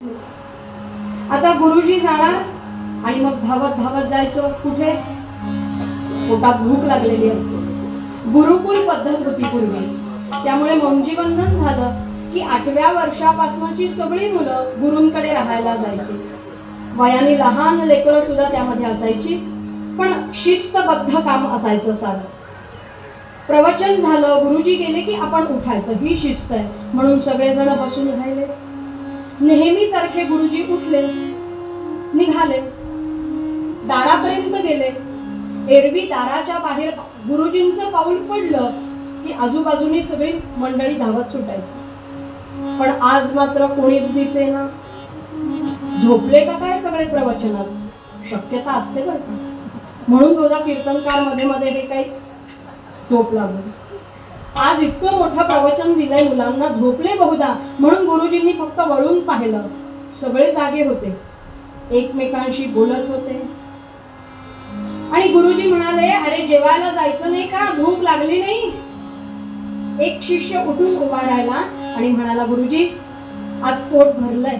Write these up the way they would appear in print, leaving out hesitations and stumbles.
आता गुरुजी जाणार आणि मग धावत धावत जायचं कुठे? पोटात भूक लागलेली असते. गुरुकुल पद्धत होती पूर्वी, त्यामुळे मौंजीबंधन झालं की 8व्या वर्षापासूनची सगळी मुलं गुरूंकडे राहायला जायची. वयाने लहान लेकरं सुद्धा त्यामध्ये असायची, पण शिस्तबद्ध काम असायचं सारं. प्रवचन झालं, गुरुजी गेले की आपण उठायचं, ही शिस्त आहे म्हणून सगळेजण बसून राहिले. नेहमी सारखे गुरुजी उठले, निघाले, दारापर्यंत गेले. एरवी दाराच्या बाहेर गुरुजींचं पाऊल पडलं की आजूबाजूनी सगळी मंडळी धावत सुटायची. पण आज मात्र कोणीच दिसेना. झोपले का काय सगळे प्रवचनात? शक्यता असते बरं का, म्हणून तुझा कीर्तनकार मध्ये मध्ये हे काही झोप लागली. आज इतकं मोठं प्रवचन दिलंय मुलांना, झोपले बहुधा, म्हणून गुरुजींनी फक्त वळून पाहिलं. सगळे जागे होते, एकमेकांशी बोलत होते. आणि गुरुजी म्हणाले, अरे जेवायला जायचं नाही का? भूक लागली नाही? एक शिष्य उठून उभा राहिला आणि म्हणाला, गुरुजी आज पोट भरलंय.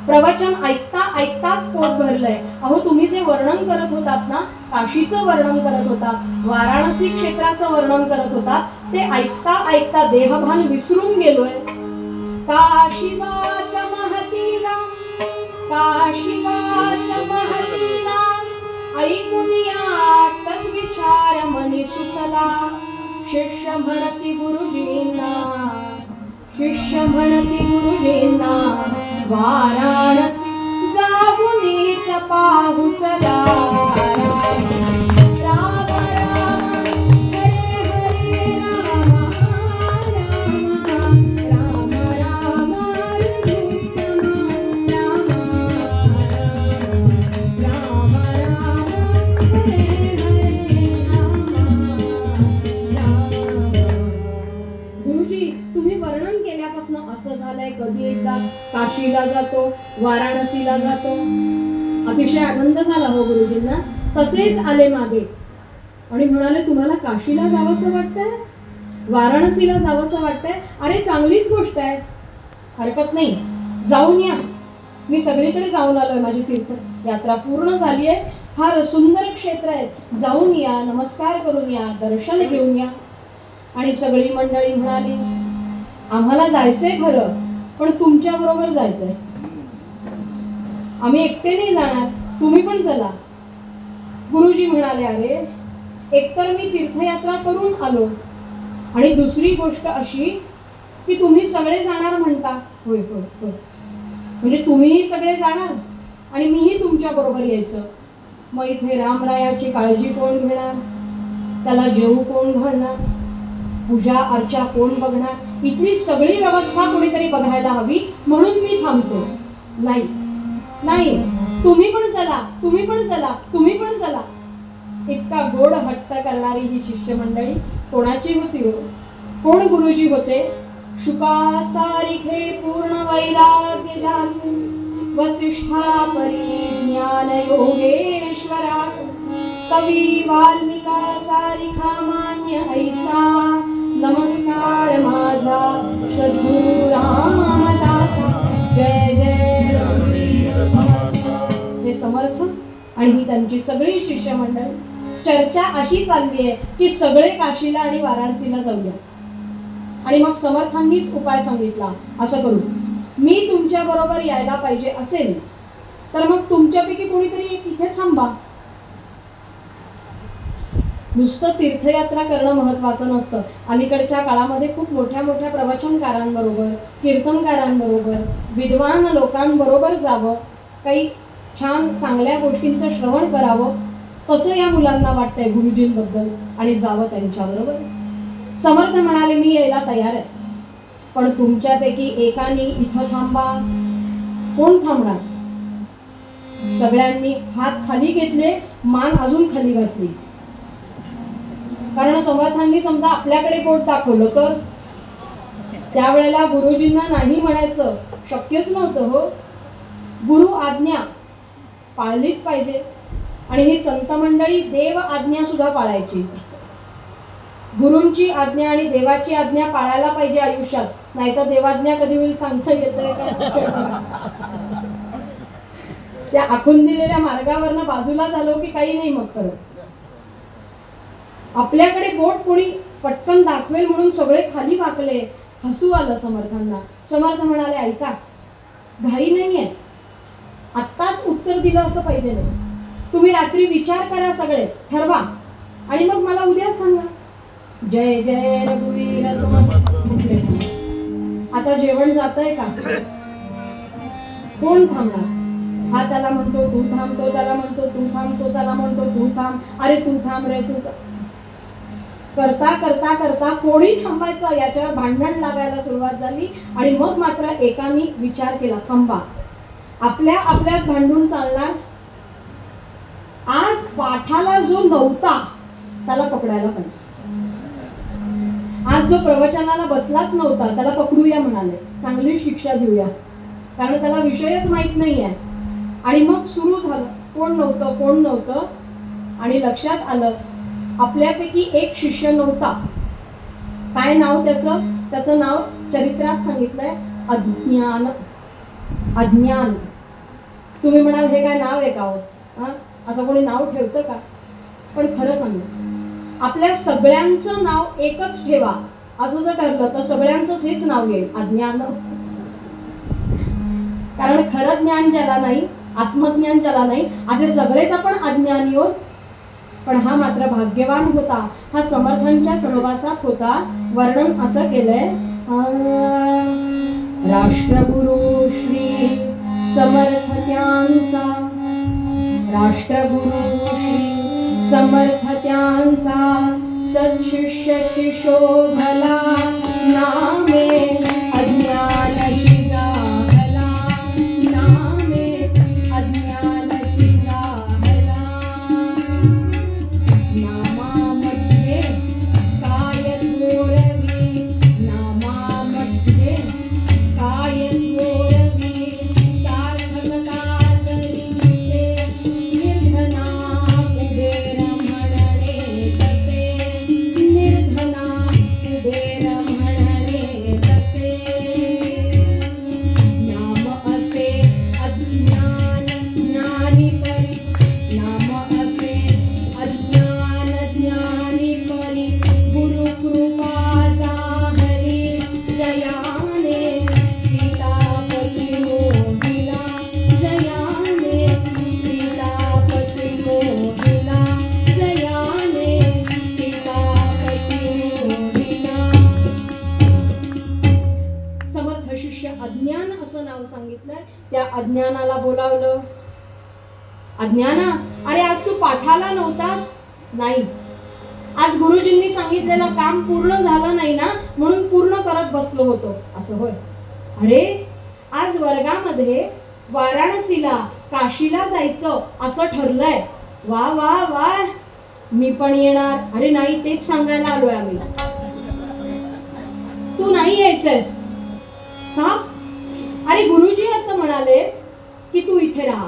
प्रवचन ऐकता ऐकताच पोट भरलंय. अहो तुम्ही जे वर्णन करत होतात ना, काशीचं वर्णन करत होतात, वाराणसी क्षेत्राचं वर्णन करत होतात, ते ऐकता ऐकता देहभान विसरून गेलोय. काशीवास महतीला, काशीवास महतीला, ऐकून या तद्विचार मनी सुचला. शिष्य म्हणती गुरुजींना, शिष्य म्हणती गुरुजींना, वाराणसी जाऊनीच पाहू चला. राम राम हरे हरे राम राम राम राम हरे गुरुजी तुम्ही वर्णन केल्यापासून असं झालंय, कधी एकदा काशीला जातो, वाराणसीला जातो. अतिशय आनंद झाला हो गुरुजींना. तसेच आले मागे आणि म्हणाले, तुम्हाला काशीला जावंसं वाटतंय, वाराणसीला जावंसं वाटतंय? अरे चांगलीच गोष्ट आहे, हरकत नाही, जाऊन या. मी सगळीकडे जाऊन आलोय, माझी तीर्थ यात्रा पूर्ण झाली आहे. फार सुंदर क्षेत्र आहे, जाऊन या, नमस्कार करून या, दर्शन घेऊन या. आणि सगळी मंडळी म्हणाली, आम्हाला जायचंय खरं, पण तुमच्या बरोबर जायचंय, आम्ही एकटे नाही जाणार, तुम्ही पण चला. गुरुजी म्हणाले, अरे एकतर मी तीर्थयात्रा करून आलो आणि दुसरी गोष्ट अशी की तुम्ही सगळे जाणार म्हणता. होय होय होय, म्हणजे तुम्हीही सगळे जाणार आणि मीही तुमच्या बरोबर यायचं. मग इथे रामरायाची काळजी कोण घेणार? त्याला जेवू कोण घालणार? पूजा अर्चा कोण बघणार? इथली सगळी व्यवस्था कोणीतरी बघायला हवी, म्हणून मी थांबतो. नाही नाही, तुम्ही पण चला, तुम्ही पण चला, तुम्ही पण चला. इतका गोड हट्ट करणारी ही शिष्य मंडळी कोणाची होती हो? कोण गुरुजी होते? शुकासारिखे पूर्ण वैराग्य झाले, वसिष्ठा परी ज्ञान योगेश्वरा, कवी वाल्मिका सारिखा मान्य ऐसा, नमस्कार माझा सद्गुरु रामदासा. जय जय हे समर्थ आणि ही त्यांची सगळी शिष्य मंडळ. चर्चा अशी चालली आहे की सगळे काशीला आणि वाराणसीला जाऊया. आणि मग समर्थांनीच उपाय सांगितला, असं करू, मी तुमच्या बरोबर यायला पाहिजे असेल तर मग तुमच्यापैकी कोणीतरी इथे थांबा. नुसतं तीर्थयात्रा करणं महत्वाचं नसतं. अलीकडच्या काळामध्ये खूप मोठ्या मोठ्या प्रवचनकारांबरोबर, कीर्तनकारांबरोबर, विद्वान लोकांबरोबर जावं, काही छान चांगल्या गोष्टींचं श्रवण करावं, तसं या मुलांना वाटतंय गुरुजींबद्दल, आणि जावं त्यांच्याबरोबर. समर्थ म्हणाले, मी यायला तयार आहे, पण तुमच्यापैकी एकाने इथं थांबा. कोण थांबणार? सगळ्यांनी हात खाली घेतले, मान अजून खाली घातली. कारण समर्थांनी समजा आपल्याकडे बोट दाखवलं तर त्यावेळेला गुरुजींना नाही म्हणायचं शक्यच नव्हतं हो. गुरु आज्ञा पाळलीच पाहिजे, आणि ही संत मंडळी देव आज्ञा सुद्धा पाळायची. गुरूंची आज्ञा आणि देवाची आज्ञा पाळायला पाहिजे आयुष्यात, नाहीतर देवाज्ञा कधी होईल सांगता येतंय का? त्या आखून दिलेल्या मार्गावरनं बाजूला झालो की काही नाही मग करत. आपल्याकडे बोट कोणी पटकन दाखवेल म्हणून सगळे खाली वाकले. हसू आलं समर्थांना. समर्थ म्हणाले, ऐका, घाई नाहीये, आत्ताच उत्तर दिलं असं पाहिजे नाही. तुम्ही रात्री विचार करा, सगळे ठरवा आणि मग मला उद्या सांगा. जय जय रघुवीर समर्थ. आता जेवण जातंय का? कोण थांबणार? हा त्याला म्हणतो तू थांब, तो त्याला म्हणतो तू थांब, तो त्याला म्हणतो तू थांब, अरे तू थांब रे तू. करता करता करता कोणी थांबायचं याच्यावर भांडण लागायला सुरुवात झाली. आणि मग मात्र एकाने विचार केला, थांबा, आपल्या आपल्यात भांडून चालणार. आज पाठाला जो नव्हता त्याला पकडायला पाहिजे. आज जो प्रवचनाला बसलाच नव्हता त्याला पकडूया म्हणाले, चांगली शिक्षा देऊया, कारण त्याला विषयच माहित नाहीये. आणि मग सुरू झालं, कोण नव्हतं. आणि लक्षात आलं आपल्यापैकी एक शिष्य नव्हता. काय नाव त्याचं नाव चरित्रात सांगितलंय, अज्ञान. अज्ञान. तुम्ही म्हणाल हे काय नाव आहे का हो? असं कोणी नाव ठेवतं का? पण खरं सांगू, आपल्या सगळ्यांचं नाव एकच ठेवा असं जर ठरलं तर सगळ्यांचंच हेच नाव येईल, अज्ञान. कारण खरं ज्ञान ज्याला नाही, आत्मज्ञान ज्याला नाही, असे सगळेच आपण अज्ञानी होत. पण हा मात्र भाग्यवान होता, हा समर्थांच्या सहवासात होता. वर्णन असं केलंय, राष्ट्रगुरु श्री समर्थत्यांचा, राष्ट्रगुरु श्री समर्थत्यांचा सत्शिष्य शिशोभला, नामे अज्ञानाची जाहला, नामे अज्ञानाची जाहला. नामामध्ये काय गोरवी, नामामध्ये काय गोरवी, सार्थकता करीते निर्धना कुबेर म्हणणे तसे, निर्धना कुबेर म्हणणे तसे. नाम असे अज्ञान ज्ञानी परी, नाम असे अज्ञान ज्ञानी परी, गुरुकृपा हरी जयाने सीतापती मोहिला, जयाने सीतापती मोहिला, जयाने सीतापती मोहिला. समर्थ शिष्य अज्ञान असं नाव सांगितलंय. त्या अज्ञानाला बोलावलं, अज्ञाना, अरे आज तू पाठाला नव्हतास? नाही, आज गुरुजींनी सांगितलेलं काम पूर्ण झालं नाही ना, म्हणून पूर्ण करत बसलो होतो. असं होय? अरे आज वर्गामध्ये वाराणसीला, काशीला जायचं असं ठरलंय. वा वा वा, मी पण येणार. अरे नाही, तेच सांगायला आलोय आम्ही. तू नाही यायचंस का? अरे गुरुजी असं म्हणाले की तू इथे राहा.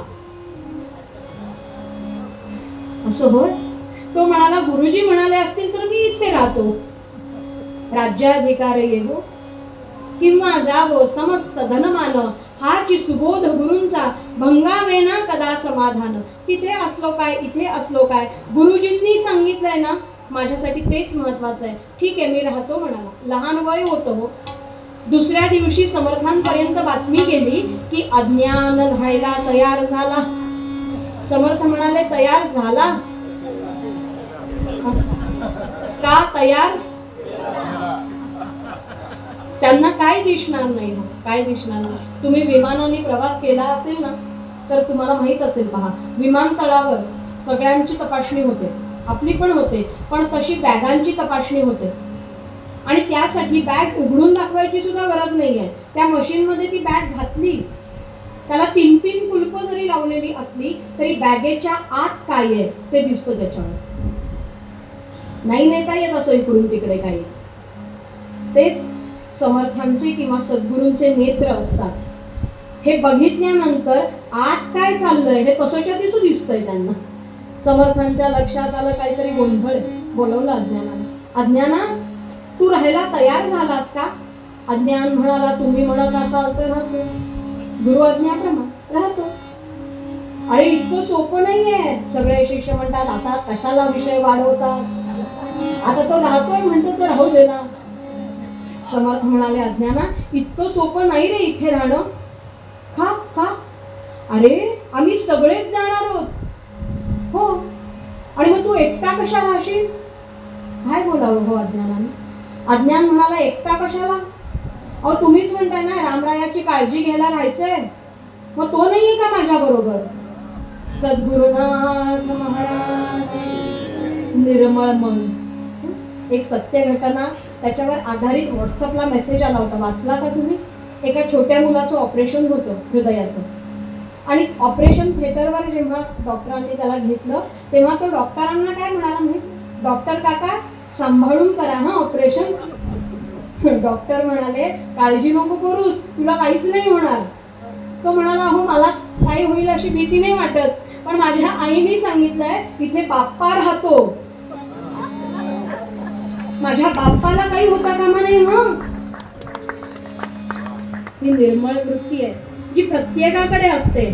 असं होय? तो म्हणाला, गुरुजी म्हणाले असतील तर मी इथे राहतो. राज्याधिकार येवो किंवा जावो समस्त धनमान, हाची सुबोध गुरूंचा भंगावेना कदा समाधान. तिथे असलो काय, इथे असलो काय, गुरुजींनी सांगितलंय ना, माझ्यासाठी तेच महत्वाचं आहे. ठीक आहे, मी राहतो म्हणाला. लहान वय होतं हो. दुसऱ्या दिवशी समर्थांपर्यंत बातमी गेली की अज्ञान राहायला तयार झाला. समर्थ म्हणाले, तयार झाला का? तयार. त्यांना काय दिसणार नाही, काय दिसणार नाही. तुम्ही विमानाने प्रवास केला असेल ना तर तुम्हाला माहित असेल, पहा, विमानतळावर सगळ्यांची तपासणी होते, आपली पण होते, पण तशी बॅगांची तपासणी होते. आणि त्यासाठी बॅग उघडून दाखवायची सुद्धा गरज नाहीये. त्या मशीनमध्ये ती बॅग घातली, त्याला 3-3 कुलपं जरी लावलेली असली तरी बॅगेच्या आत काय आहे ते दिसतं त्याच्यावर. नाही नेता येत असं इकडून तिकडे काही. तेच समर्थांचे किंवा सद्गुरूंचे नेत्र असतात. हे बघितल्यानंतर आत काय चाललंय हे कसंच्या दिसू दिसतंय त्यांना. समर्थांच्या लक्षात आलं काहीतरी गोंधळ, बोलवलं अज्ञानाने. अज्ञाना, तू राहायला तयार झालास का? अज्ञान म्हणाला, तुम्ही म्हणत असाल तर राहतो, गुरु आज्ञाप्रमाणे राहतो. अरे इतकं सोपं नाहीये. सगळे शिष्य म्हणतात, आता कशाला विषय वाढवतात, आता तो राहतोय म्हणतो तर राहू दे ना. समर्थ म्हणाले, अज्ञाना इतकं सोपं नाही रे इथे राहणं. का का? अरे आम्ही सगळेच जाणार आहोत. हो, आणि मग तू एकटा कशा राहशील? काय बोलावं हो अज्ञानाने. अज्ञान म्हणाला, एकटा कशाला? अहो तुम्हीच म्हणताय ना रामरायाची काळजी घ्यायला राहायचंय, मग तो नाहीये का माझ्या बरोबर? सद्गुरुनाथ महाराज निर्मळ मन. एक सत्य घटना त्याच्यावर आधारित व्हॉट्सअपला मेसेज आला होता, वाचला का तुम्ही? एका छोट्या मुलाचं ऑपरेशन होतं हृदयाचं, आणि ऑपरेशन थिएटरवर जेव्हा डॉक्टरांनी त्याला घेतलं तेव्हा तो डॉक्टरांना काय म्हणाला माहिती? डॉक्टर काका सांभाळून करा हा ऑपरेशन. डॉक्टर म्हणाले, काळजी नको करूस, तुला काहीच नाही होणार. तो म्हणाला, हो मला काही होईल अशी भीती नाही वाटत, पण माझ्या आईने सांगितलंय इथे बाप्पा राहतो, माझ्या बाप्पाला काही होता कामा नाही. मग ही निर्मळ वृत्ती आहे जी प्रत्येकाकडे असते,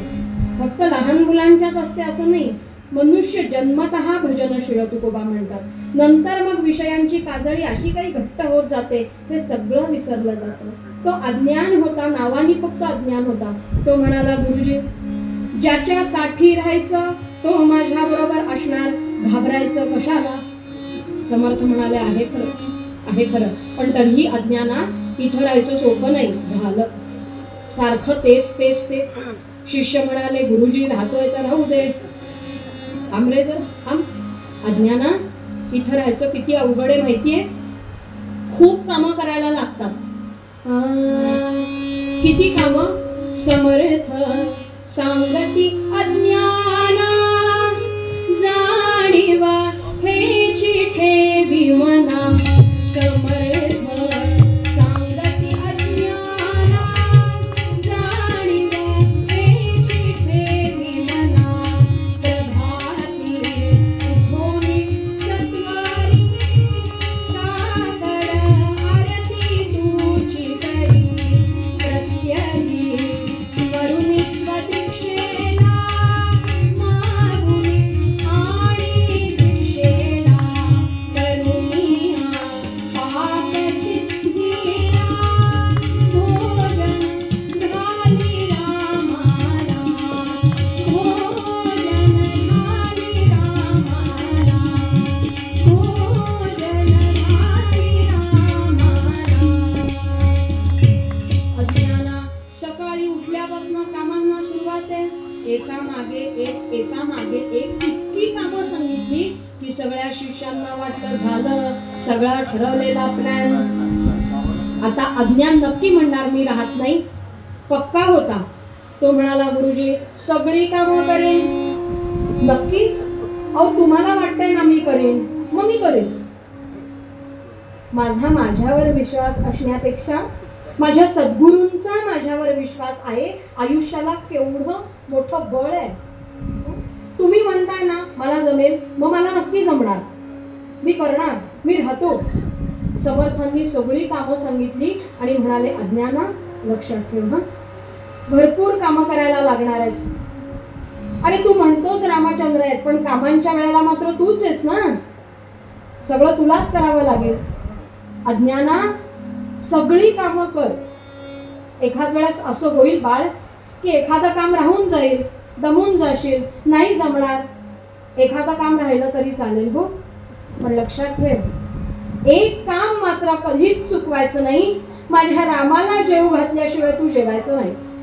फक्त लहान मुलांच्याच असते असं नाही. मनुष्य जन्मतः भजनशील तुकोबा म्हणतात. नंतर मग विषयांची काजळी अशी काही घट्ट होत जाते, हे सगळं विसरलं जातं. तो अज्ञान होता, नावानी फक्त अज्ञान होता. तो म्हणाला, गुरुजी ज्याच्या साठी राहायचं तो माझ्या बरोबर असणार, घाबरायचं कशाला? समर्थ म्हणाले, आहे खरं, आहे खरं, पण तरीही अज्ञाना इथं राहायचं सोपं नाही. झालं सारखं तेच तेच तेच. शिष्य म्हणाले, गुरुजी राहतोय तर राहू दे, थांबरे जर थांब. अज्ञाना इथं राहायचं किती अवघड आहे माहितीये? खूप कामं करायला लागतात. किती कामं? समर्थ सांगती अज्ञाना, जाणीवा हेची ठेवी मना. समर्थ सांगती अज्ञाना, जाणीवा हेची ठेवी मना. प्रभाती उठोनी सत्वारी, काकड आरती तुची करी. प्रत्यही स्मरुनी स्वदीक्षेला, मागुनी आणि दीक्षेला. करुणिया पाप सिद्धिया, भोजन झाली रामाला. भोजन झाली रामाला. भोजन झाली रामाला. अज्ञाना सकाळी उठल्यापासून कामांना सुरुवात आहे. एका मागे एक, एका मागे एक इतकी कामं सांगितली की सगळ्या शिष्यांना वाटलं झालं, सगळा ठरवलेला प्लॅन. आता अज्ञान नक्की म्हणणार मी राहत नाही, पक्का होता. तो म्हणाला, गुरुजी सगळी कामं करेन. नक्की? अहो तुम्हाला वाटतंय ना मी करेन, मग मी करेन. माझ्यावर विश्वास असण्यापेक्षा माझ्या सद्गुरूंचा माझ्यावर विश्वास आहे. आयुष्याला केवढं मोठं बळ आहे. तुम्ही म्हणताय ना मला जमेल, मग मला नक्की जमणार, मी करणार, मी राहतो. समर्थांनी सगळी कामं सांगितली आणि म्हणाले, अज्ञाना लक्षात ठेव हा, भरपूर कामं करायला लागणार आहेत. अरे तू म्हणतोस रामचंद्र आहेत, पण कामांच्या वेळेला मात्र तूच आहेस ना, सगळं तुलाच करावं लागेल. अज्ञाना सगळी कामं कर. एखाद वेळेस असं होईल बाळ की एखादं काम राहून जाईल, दमून जाशील, नाही जमणार. एखादं काम राहिलं तरी चालेल हो, पण लक्षात ठेव एक काम मात्र कधीच चुकवायचं नाही. माझ्या रामाला जेव घातल्याशिवाय तू जेवायचं नाहीस.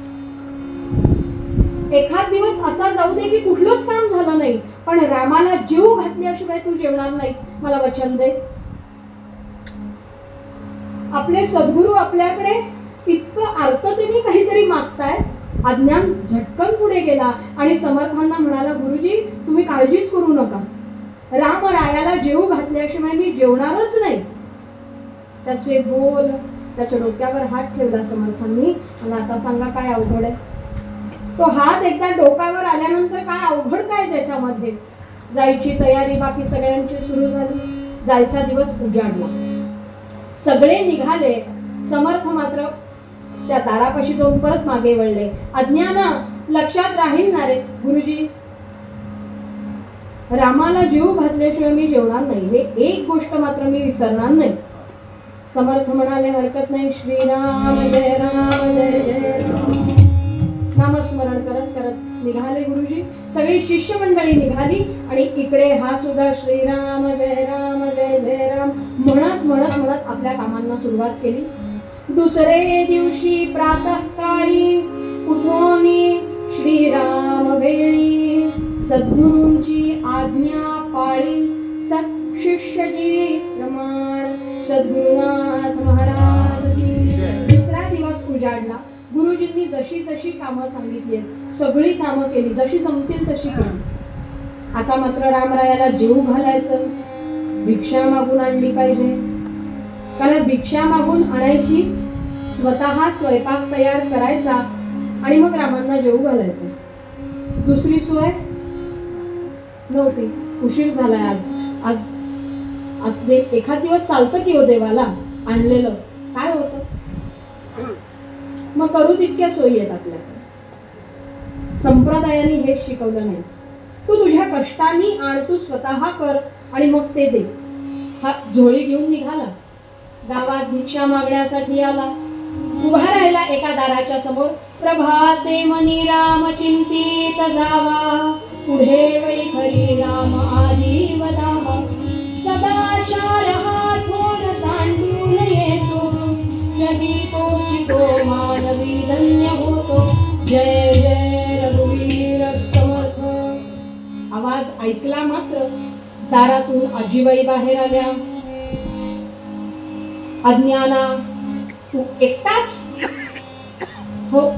एखाद दिवस असा जाऊ दे की कुठलंच काम झालं नाही, पण रामाला जीव घातल्याशिवाय तू जेवणार नाहीस, मला वचन दे. आपले सद्गुरू आपल्याकडे इतकं आर्ततेने काहीतरी मागताय. अज्ञान झटकन पुढे गेला आणि समर्थांना म्हणाला, गुरुजी तुम्ही काळजीच करू नका, राम रायाला जेवू घातल्याशिवाय मी जेवणारच नाही. त्याचे बोल, त्याच्या डोक्यावर हात ठेवला समर्थांनी. आणि आता सांगा काय अवघड आहे? तो हात एकदा डोक्यावर आल्यानंतर काय अवघड काय त्याच्यामध्ये? जायची तयारी बाकी सगळ्यांची सुरू झाली. जायचा दिवस उजाडला. सगळे निघाले. समर्थ मात्र त्या दारापाशी जाऊन परत मागे वळले. अज्ञाना, लक्षात राहील ना रे गुरुजी, रामाला जीव घातल्याशिवाय मी जेवणार नाही. हे एक गोष्ट मात्र मी विसरणार नाही. समर्थ म्हणाले, हरकत नाही. श्रीराम जय राम जय जय राम. नामस्मरण करत करत निघाले गुरुजी. सगळी शिष्य मंडळी निघाली आणि इकडे हा सुद्धा श्रीराम जय राम जय जय राम म्हणत म्हणत म्हणत आपल्या कामांना सुरुवात केली. दुसरे दिवशी प्रातःकाळी उठून श्रीराम वेळी सद्गुरूंची आज्ञा पाळी. शिष्यजी प्रमाण सद्गुरुनाथ महाराज. दुसरा दिवस उजाडला. गुरुजींनी जशी तशी कामं सांगितली, सगळी कामं केली, जशी जमतील तशी केली. आता मात्र रामरायाला जेव घालायचं. भिक्षा मागून आणली पाहिजे, कारण भिक्षा मागून आणायची, स्वतः स्वयंपाक तयार करायचा आणि मग रामांना जेव घालायचं. दुसरी सोय नव्हती. उशीर झालाय आज. आज एखाद दिवस चालतं की हो देवाला आणलेलं, काय होतं मग करू तितक्या सोयी आहेत आपल्याकडे. संप्रदायाने हेच शिकवलं नाही. तू तुझ्या कष्टाने आण, तू स्वतः कर आणि मग ते दे. हा झोळी घेऊन निघाला. गावात भिक्षा मागण्यासाठी आला. उभा राहिला एका दाराच्या समोर. प्रभाते मनी राम चिंतित जावा, पुढे वैखरी राम आदी वदावा. सदाचार हा थोर सांडून येतो, जगी तोचितो मानवी धन्य होतो. जय जय रघुवीर समर्थ. आवाज ऐकला मात्र दारातून आजीबाई बाहेर आल्या. अज्ञाना, तू एकटाच? हो.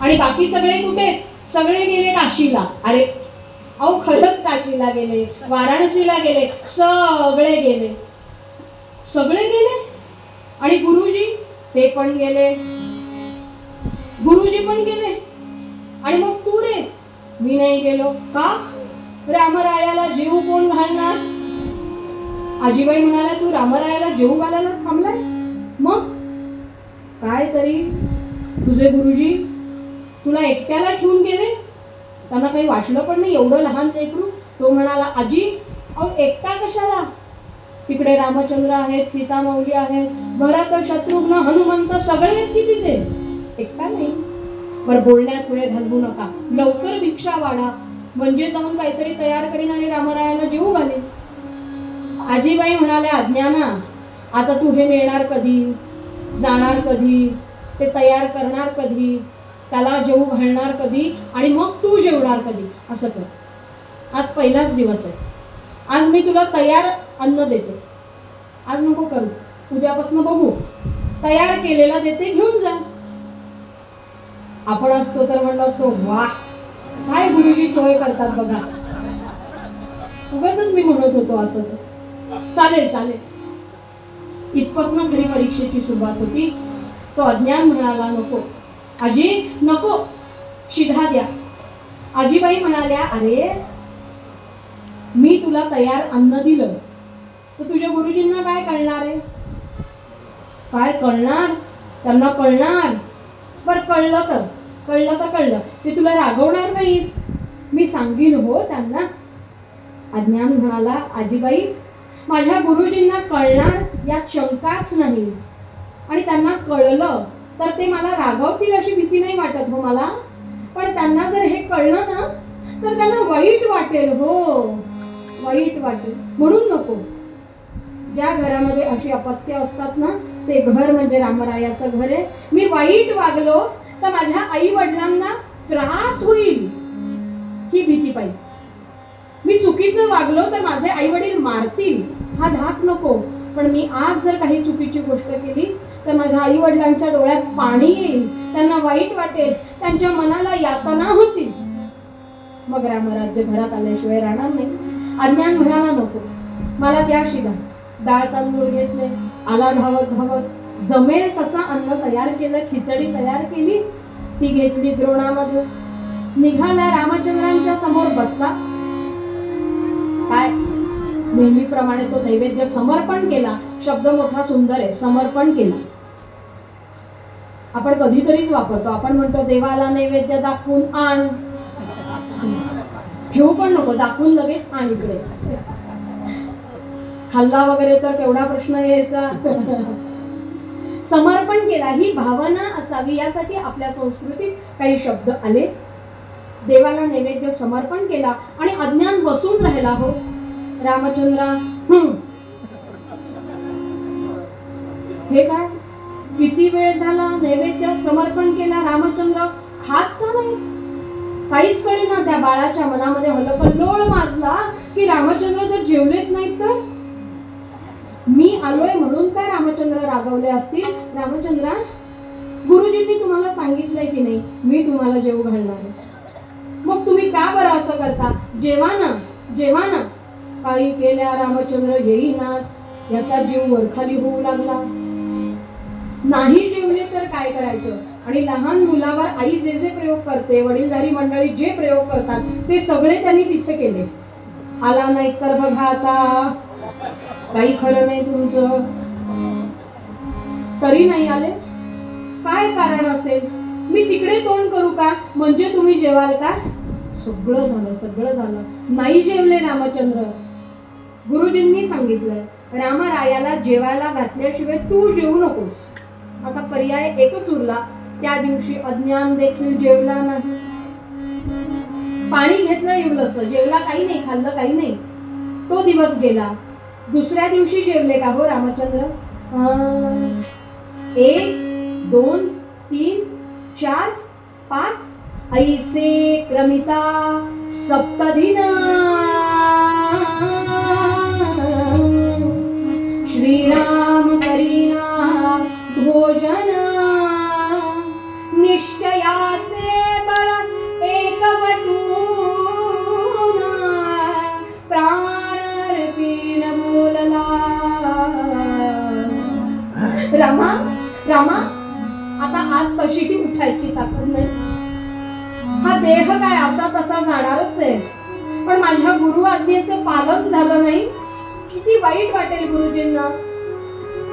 आणि बाकी सगळे कुठे? सगळे गेले काशीला. अरे अहो, खरंच काशीला गेले, वाराणसीला गेले, सगळे गेले. सगळे गेले. आणि गुरुजी ते पण गेले. गुरुजी पण गेले. आणि मग तू रे? मी नाही गेलो. का? रामरायाला जीव कोण घालणार? आजीबाई म्हणाल्या, तू रामरायाला जीव घालायला थांबलाय? मग काय तरी तुझे गुरुजी तुला एकट्याला ठेवून गेले? त्यांना काही वाटलं पण नाही, एवढं लहान लेकरू. तो म्हणाला, आजी अहो एकटा कशाला? तिकडे रामचंद्र आहेत, सीता माऊली आहेत, भरत, शत्रुघ्न, हनुमंत सगळे आहेत की तिथे. एकटा नाही. पर बोलण्यात वेळ घालवू नका. लवकर भिक्षा वाढा, म्हणजे जाऊन काहीतरी तयार करीन आणि रामरायाला जेवू घालेन. आजीबाई म्हणाल्या, अज्ञाना, आता तू हे नेणार कधी, जाणार कधी, ते तयार करणार कधी, त्याला जेवू घालणार कधी आणि मग तू जेवणार कधी? असं कर. आज पहिलाच दिवस आहे. आज मी तुला तयार अन्न देते. आज नको करू, उद्यापासून बघू. तयार केलेला देते, घेऊन जा. आपण असतो तर म्हणलं असतो, वाह काय गुरुजी सोय करतात बघा. उगाचच मी म्हणत होतो असं तसं. चालेल चालेल. इथपासून खरी परीक्षेची सुरुवात होती. तो अज्ञान म्हणाला, नको आजी नको, शिधा द्या. आजीबाई म्हणाल्या, अरे मी तुला तयार अन्न दिलं तर तुझ्या गुरुजींना काय कळणार आहे? काय कळणार? त्यांना कळणार. बरं कळलं तर कळलं, ते तुला रागवणार नाही. मी सांगीन हो त्यांना. अज्ञान म्हणाला, आजीबाई माझ्या गुरुजींना कळणार यात शंकाच नाही. आणि त्यांना कळलं तर ते मला रागवतील अशी भीती नाही वाटत हो मला. पण त्यांना जर हे कळलं ना तर त्यांना वाईट वाटेल. हो वाईट वाटेल. म्हणून नको. ज्या घरामध्ये अशी अपत्य असतात ना ते घर म्हणजे रामरायाचं घर आहे. मी वाईट वागलो तर माझ्या आई वडिलांना त्रास होईल ही भीती पाहिजे. मी चुकीचं वागलो तर माझे आई वडील मारतील हा धाक नको. पण मी आज जर काही चुकीची गोष्ट केली तर माझ्या आई वडिलांच्या डोळ्यात पाणी येईल, त्यांना वाईट वाटेल, त्यांच्या मनाला यातना होतील. मग रामराज्य घरात आल्याशिवाय राहणार नाही. अज्ञान म्हणाला, नको मला त्या शिदा. डाळ तांदूळ घेतले, आला धावत धावत, जमेल तसा अन्न तयार केलं, खिचडी तयार केली, ती घेतली द्रोणामध्ये, निघाला रामचंद्रांच्या समोर बसला. काय नेहमीप्रमाणे तो नैवेद्य समर्पण केला. शब्द मोठा सुंदर आहे, समर्पण केला. आपण कधीतरीच वापरतो. आपण म्हणतो देवाला नैवेद्य दाखवून आण, ठेवू पण नको, दाखवून लगेच आण इकडे. खाल्ला वगैरे तर केवढा प्रश्न यायचा. समर्पण केला ही भावना असावी यासाठी आपल्या संस्कृतीत काही शब्द आले. देवाला नैवेद्य समर्पण केला आणि अज्ञान बसून राहिला. हो रामचंद्रा, हे काय किती वेळ झाला नैवेद्य समर्पण केला, रामचंद्र खात का नाही, काहीच कळेना. त्या बाळाच्या मनामध्ये हलकल्लोळ माजला की रामचंद्र जर जेवलेच नाहीत तर मी आलोय म्हणून काय रामचंद्र रागवले असतील. रामचंद्रा, गुरुजींनी तुम्हाला सांगितलंय की नाही मी तुम्हाला जेवू घालणार आहे, मग तुम्ही का बरं असं करता. जेवा ना. काही केल्या रामचंद्र येईना. याचा जीव वरखाली होऊ लागला. नाही जेवले तर काय करायचं. आणि लहान मुलावर आई जे जे प्रयोग करते, वडीलधारी मंडळी जे प्रयोग करतात ते सगळे त्यांनी तिथे केले. आला नाही तर बघा आता, काही खरं नाही तुमचं. तरी नाही आले, काय कारण असेल. मी तिकडे तोंड करू का म्हणजे तुम्ही जेवाल का. सगळं झालं. नाही जेवले रामचंद्र. गुरुजींनी सांगितलं रामरायाला जेवायला घातल्याशिवाय तू जेवू नकोस. आता पर्याय एकच उरला. त्या दिवशी अज्ञान देखील जेवला नाही. पाणी घेतलं एवढंच, जेवला काही नाही, खाल्लं काही नाही. तो दिवस गेला. दुसऱ्या दिवशी जेवले का हो रामचंद्र. 1 2 3 4 5 ऐसे क्रमिता सप्तदिन श्रीराम करीना भोजन निश्चयाचे बळ एकवटून प्राणर्पीण बोलला. रामा आता आज कशी उठायची ताकद नाही. हा देह काय असा तसा जाणारच आहे, पण माझ्या गुरु आज्ञेचं पालन झालं नाही. किती वाईट वाटेल गुरुजींना.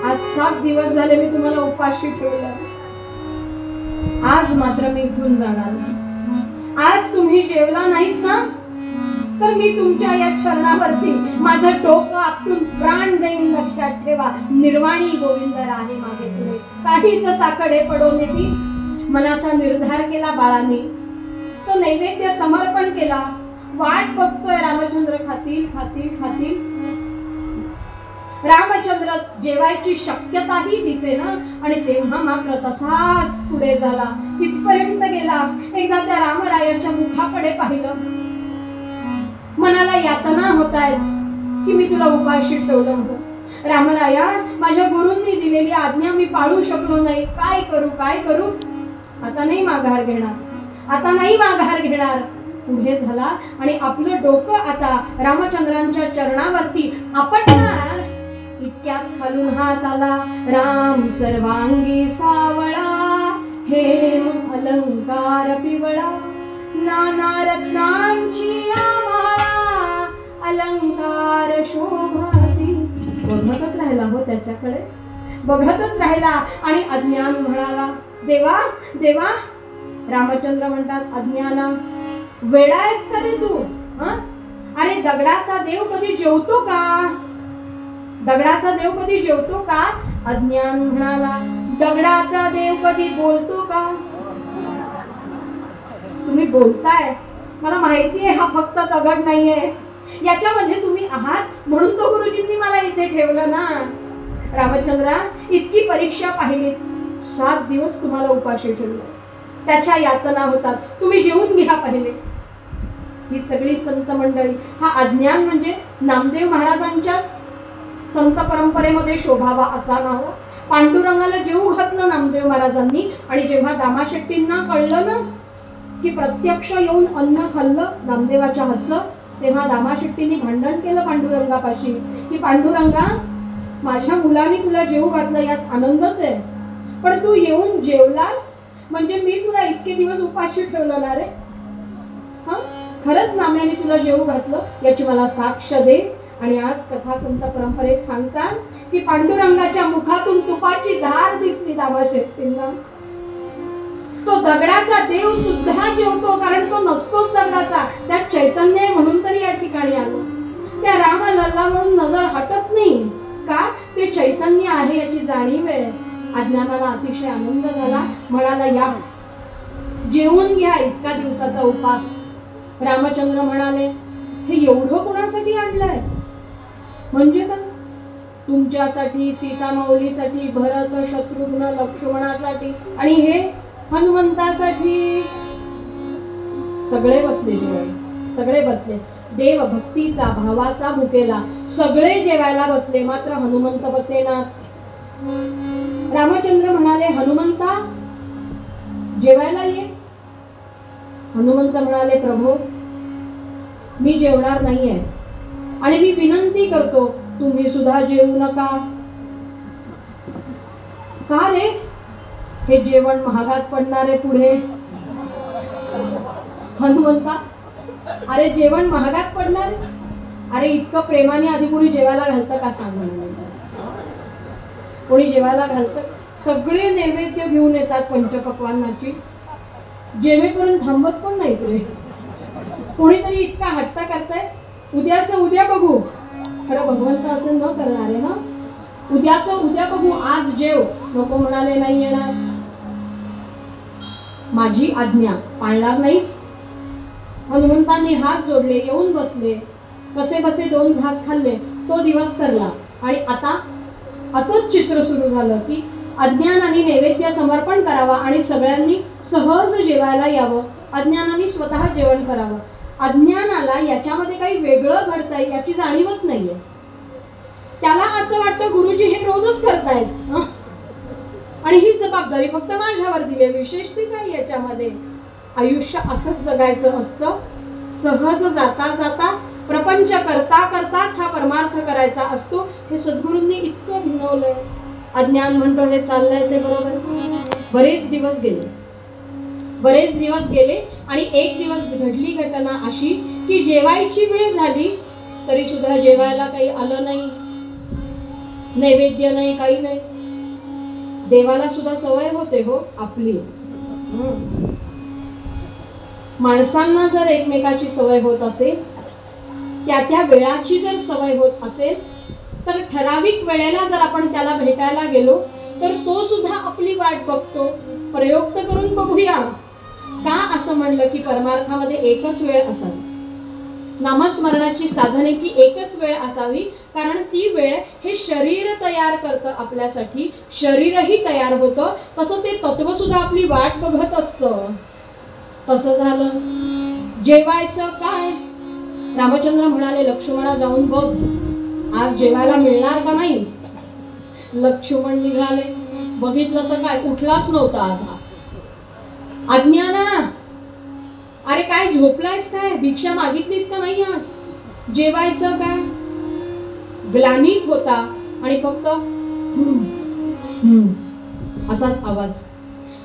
आज 7 दिवस झाले मी तुम्हाला उपाशी ठेवलं. आज मात्र मी इथून जाणार नाही. आज तुम्ही जेवला नाहीत ना तर मी तुमच्या या चरणावरती माझं डोकं आपटून प्राण देईन. लक्षात ठेवा, निर्वाणी गोविंद राहे मागे पुढे, काहीच साकडे पडो नेती. मनाचा निर्धार केला बाळाने. तो नैवेद्य समर्पण केला. वाट बघतोय रामचंद्र खातील. रामचंद्र जेवायची शक्यताही दिसेना आणि तेव्हा मात्र तसाच पुढे झाला. तिथपर्यंत गेला. एकदा त्या रामरायाच्या मुखाकडे पाहिलं. मनाला यातना होतायत की मी तुला उपाशी ठेवलं होतं. रामराया, माझ्या गुरूंनी दिलेली आज्ञा मी पाळू शकलो नाही. काय करू. आता नाही माघार घेणार. पुढे झाला आणि आपलं डोकं आता रामचंद्रांच्या चरणावरती आपटणार. इतक्यात खालून हात आला. राम सर्वांगी सावळा, हेम अलंकार पिवळा, नाना रत्नांची आमाळा, अलंकार शोभाती. बघतच राहिला हो त्याच्याकडे, बघतच राहिला आणि अज्ञान म्हणाला देवा. रामचंद्र म्हणतात अज्ञाना, वेडा आहेस का रे तू. अरे दगडाचा देव कधी जेवतो का. अज्ञान म्हणाला दगडाचा देव कधी बोलतो का. तुम्ही बोलताय, मला माहितीये हा फक्त दगड नाहीये, याच्यामध्ये तुम्ही आहात म्हणून तो गुरुजींनी मला इथे ठेवलं ना. रामचंद्रा, इतकी परीक्षा पाहिली, 7 दिवस तुम्हाला उपाशी ठेवलं. त्याच्या यातना होतात, तुम्ही जेवून घ्या पहिले. ही सगळी संत मंडळी, हा अज्ञान म्हणजे नामदेव महाराजांच्या संत परंपरेमध्ये शोभावा असा ना हो. पांडुरंगाला जेवू घातलं नामदेव महाराजांनी आणि जेव्हा दामाशेट्टींना कळलं ना की प्रत्यक्ष येऊन अन्न खाल्लं नामदेवाच्या हातचं, तेव्हा दामाशेट्टींनी भांडण केलं पांडुरंगापाशी की पांडुरंगा, माझ्या मुलाने तुला जेवू घातलं यात आनंदच आहे, पण तू येऊन जेवलास म्हणजे मी तुला इतके दिवस उपाशी ठेवलं ना रे. खरंच नाम्याने तुला जेवू घातलं याची मला साक्ष दे. आणि आज कथा संत परंपरेत सांगतात की पांडुरंगाच्या मुखातून तुपाची धार दिसली दामा शेट्टींना. तो दगडाचा देव सुद्धा जेवतो, कारण तो नसतोच दगडाचा, त्या चैतन्य म्हणून तरी या ठिकाणी आलो. त्या राम लल्ला म्हणून नजर हटत नाही का, ते चैतन्य आहे याची जाणीव आहे. अज्ञानाला अतिशय आनंद झाला, म्हणाला या जेवून घ्या इतका दिवसाचा उपास. रामचंद्र म्हणाले हे एवढं कोणासाठी आणलंय? म्हणजे का? तुमच्यासाठी, सीता माऊलीसाठी, भरत शत्रुघ्न लक्ष्मणासाठी आणि हे हनुमंतासाठी. सगळे बसले जेवायला, सगळे बसले. देव भक्तीचा भावाचा भुकेला सगळे जेवायला बसले, मात्र हनुमंत बसेना. रामचंद्र म्हणाले हनुमंता जेवायला ये. हनुमंत म्हणाले प्रभू मी जेवणार नाहीये आणि मी विनंती करतो तुम्ही सुद्धा जेवू नका. का रे? हे जेवण महागात पडणारे पुढे. हनुमंता अरे जेवण महागात पडणार? अरे इतकं प्रेमाने आधी कोणी जेवायला घालतं का सांग? कोणी जेवायला घालतं? सगळे नैवेद्य घेऊन येतात पंचपक्वान्नाची, जेवेपर्यंत थांबत पण नाही रे. कोणीतरी इतका हट्ट करताय उद्याचं उद्या बघू. खरं भगवंत असं न करणारे ना, उद्याचं उद्या बघू, आज जेव. नको म्हणाले नाही येणार. माझी आज्ञा पाळणार नाहीस? हनुमंतांनी हात जोडले, येऊन बसले. कसे बसे 2 घास खाल्ले, तो दिवस सरला. आणि आता असंच चित्र सुरू झालं की अज्ञानाने नैवेद्य समर्पण करावा आणि सगळ्यांनी सहज जेवायला यावं. अज्ञानाने स्वतः जेवण करावं. अज्ञानाला याच्यामध्ये काही वेगळं घडतंय याची जाणीवच नाहीये. त्याला असं वाटतं गुरुजी हे रोजच करतायत आणि ही जबाबदारी फक्त माझ्यावर दिली, विशेष ती काय याच्यामध्ये. आयुष्य असंच जगायचं असतं. सहज जाता जाता प्रपंच करता करताच हा परमार्थ करायचा असतो. हे सद्गुरूंनी इतकं भिनवलंय. अज्ञान म्हणतो हे चाललंय ते बरोबर. बरेच दिवस गेले आणि एक दिवस घडली घटना अशी की जेवायची वेळ झाली तरी सुद्धा जेवायला काही आलं नाही, नैवेद्य नाही, काही नाही. देवाला सुद्धा सवय होते हो आपली. माणसांना जर एकमेकाची सवय होत असेल, त्या वेळाची जर सवय होत असेल, तर ठराविक वेळेला जर आपण त्याला भेटायला गेलो तर तो सुद्धा आपली वाट बघतो. प्रयोग तर करून बघूया. का असं म्हणलं की परमार्थामध्ये एकच वेळ असावी, नामस्मरणाची साधनेची एकच वेळ असावी, कारण ती वेळ हे शरीर तयार करतं आपल्यासाठी. शरीरही तयार होतं, तसं ते तत्व सुद्धा आपली वाट बघत असतं. तसं झालं. जेवायचं काय? रामचंद्र म्हणाले लक्ष्मणा जाऊन बघ आज जेवायला मिळणार का नाही. लक्ष्मण निघाले. बघितलं तर काय उठलाच नव्हता आज हा. अज्ञाना अरे काय झोपलायस काय? भिक्षा मागितलीस का नाही? आज जेवायचं काय? ग्लानीत होता आणि फक्त असाच आवाज.